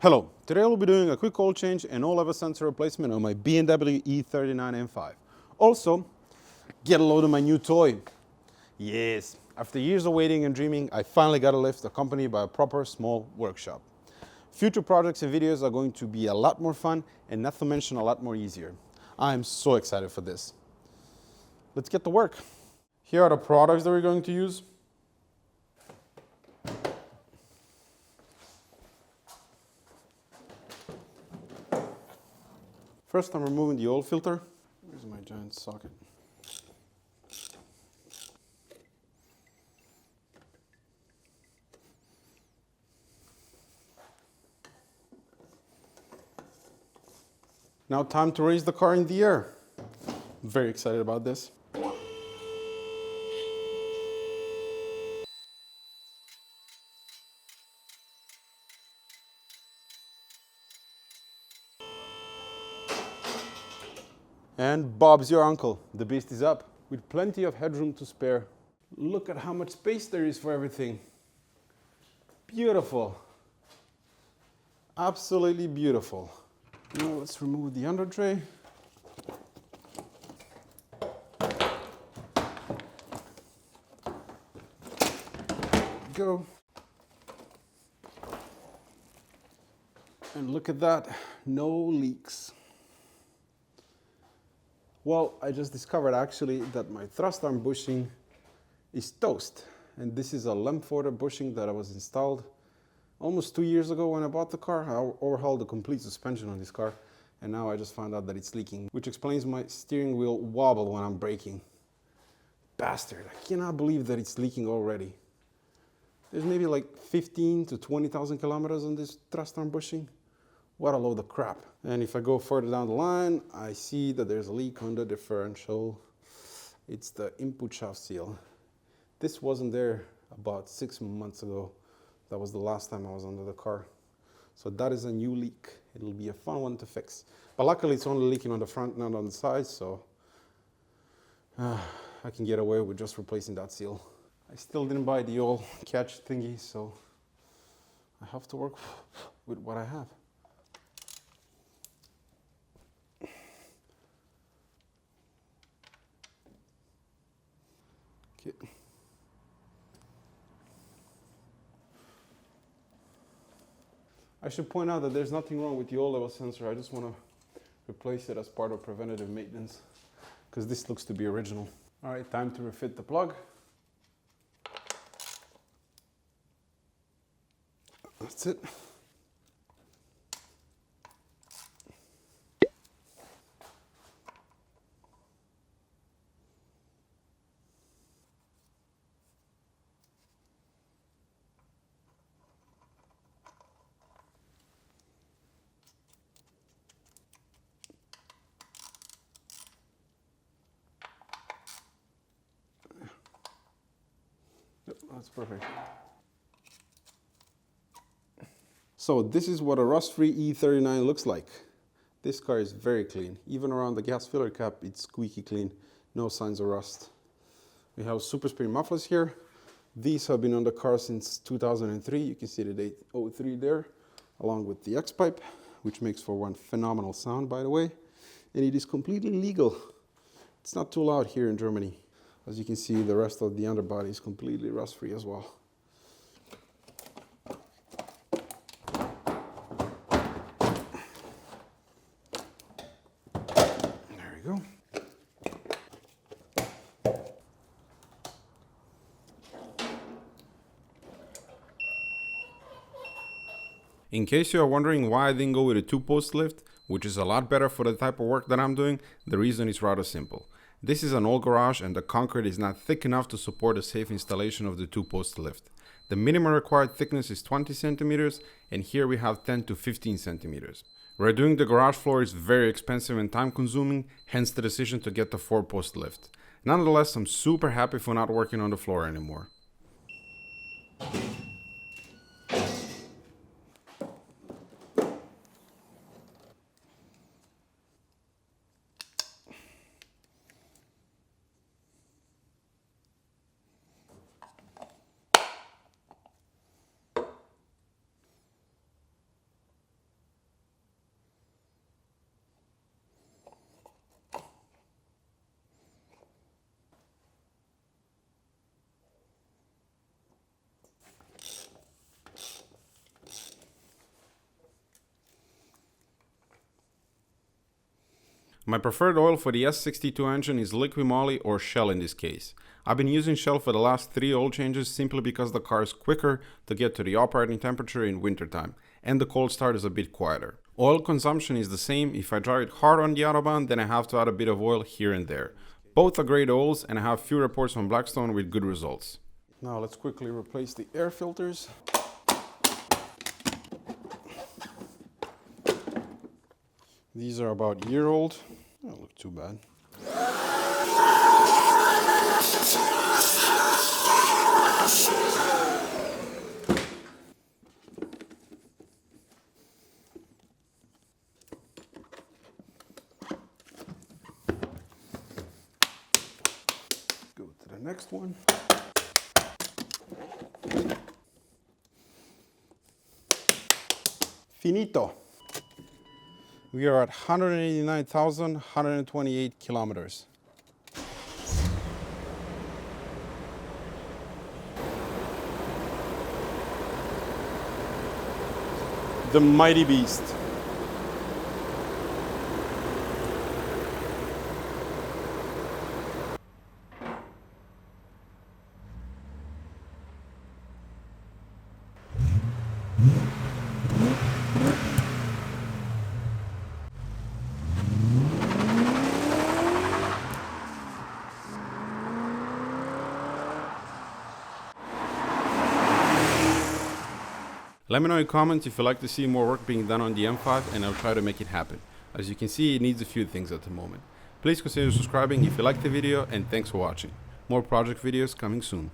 Hello, today I'll be doing a quick oil change and oil level sensor replacement on my BMW E39 M5. Also, get a load of my new toy. Yes, after years of waiting and dreaming, I finally got a lift accompanied by a proper small workshop. Future projects and videos are going to be a lot more fun and not to mention a lot more easier. I'm so excited for this. Let's get to work. Here are the products that we're going to use. First, I'm removing the oil filter. Where's my giant socket? Now time to raise the car in the air. I'm very excited about this. And Bob's your uncle. The beast is up. With plenty of headroom to spare. Look at how much space there is for everything. Beautiful. Absolutely beautiful. Now let's remove the under tray. Go. And look at that, no leaks. Well, I just discovered actually that my thrust arm bushing is toast. And this is a Lemforder bushing that I was installed almost 2 years ago when I bought the car. I overhauled the complete suspension on this car. And now I just found out that it's leaking, which explains my steering wheel wobble when I'm braking. Bastard, I cannot believe that it's leaking already. There's maybe like 15 to 20,000 kilometers on this thrust arm bushing. What a load of crap. And if I go further down the line, I see that there's a leak on the differential. It's the input shaft seal. This wasn't there about 6 months ago. That was the last time I was under the car. So that is a new leak. It'll be a fun one to fix. But luckily it's only leaking on the front, not on the side, so I can get away with just replacing that seal. I still didn't buy the oil catch thingy, so I have to work with what I have. Okay. I should point out that there's nothing wrong with the oil level sensor. I just want to replace it as part of preventative maintenance because this looks to be original. All right, time to refit the plug. That's it. Yep, that's perfect. So this is what a rust-free E39 looks like. This car is very clean. Even around the gas filler cap, it's squeaky clean. No signs of rust. We have Supersrpint mufflers here. These have been on the car since 2003. You can see the date 03 there, along with the X-pipe, which makes for one phenomenal sound, by the way. And it is completely legal. It's not too loud here in Germany. As you can see, the rest of the underbody is completely rust-free as well. There we go. In case you are wondering why I didn't go with a 2-post lift, which is a lot better for the type of work that I'm doing, the reason is rather simple. This is an old garage and the concrete is not thick enough to support a safe installation of the 2-post lift. The minimum required thickness is 20 centimeters and here we have 10 to 15 centimeters. Redoing the garage floor is very expensive and time consuming, hence the decision to get the 4-post lift. Nonetheless, I'm super happy for not working on the floor anymore. My preferred oil for the S62 engine is liquid moly or Shell in this case. I've been using Shell for the last 3 oil changes simply because the car is quicker to get to the operating temperature in wintertime, and the cold start is a bit quieter. Oil consumption is the same. If I drive it hard on the Autobahn, then I have to add a bit of oil here and there. Both are great oils, and I have few reports from Blackstone with good results. Now let's quickly replace the air filters. These are about a year old. Don't look too bad. Go to the next one. Finito. We are at 189,128 kilometers. The mighty beast. Let me know in comments if you'd like to see more work being done on the M5, and I'll try to make it happen. As you can see, it needs a few things at the moment. Please consider subscribing if you liked the video, and thanks for watching. More project videos coming soon.